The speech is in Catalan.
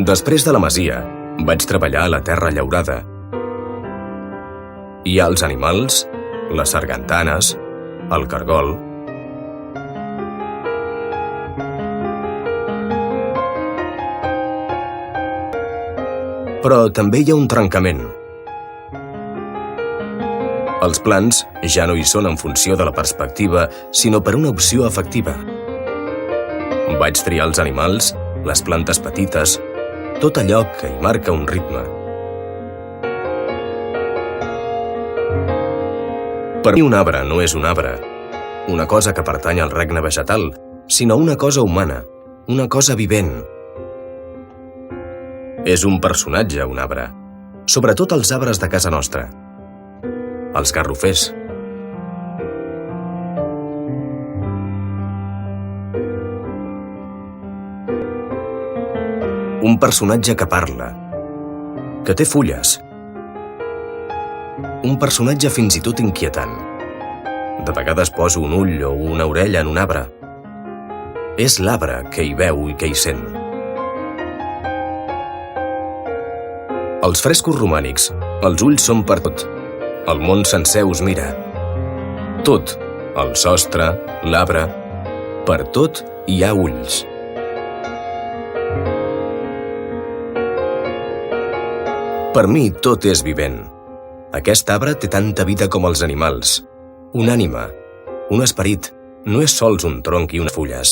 Després de la masia, vaig treballar a la terra llaurada. Hi ha els animals, les sargantanes, el cargol. Però també hi ha un trencament. Els plans ja no hi són en funció de la perspectiva, sinó per una opció afectiva. Vaig triar els animals, les plantes petites, tot allò que hi marca un ritme. Per mi un arbre no és un arbre, una cosa que pertany al regne vegetal, sinó una cosa humana, una cosa vivent. És un personatge, un arbre, sobretot els arbres de casa nostra. Els garrofers. Un personatge que parla, que té fulles. Un personatge fins i tot inquietant. De vegades poso un ull o una orella en un arbre. És l'arbre que hi veu i que hi sent. Als frescos romànics, els ulls són per tot. El món sencer us mira. Tot, el sostre, l'arbre, per tot hi ha ulls. Per mi tot és vivent. Aquest arbre té tanta vida com els animals. Una ànima, un esperit, no és sols un tronc i unes fulles.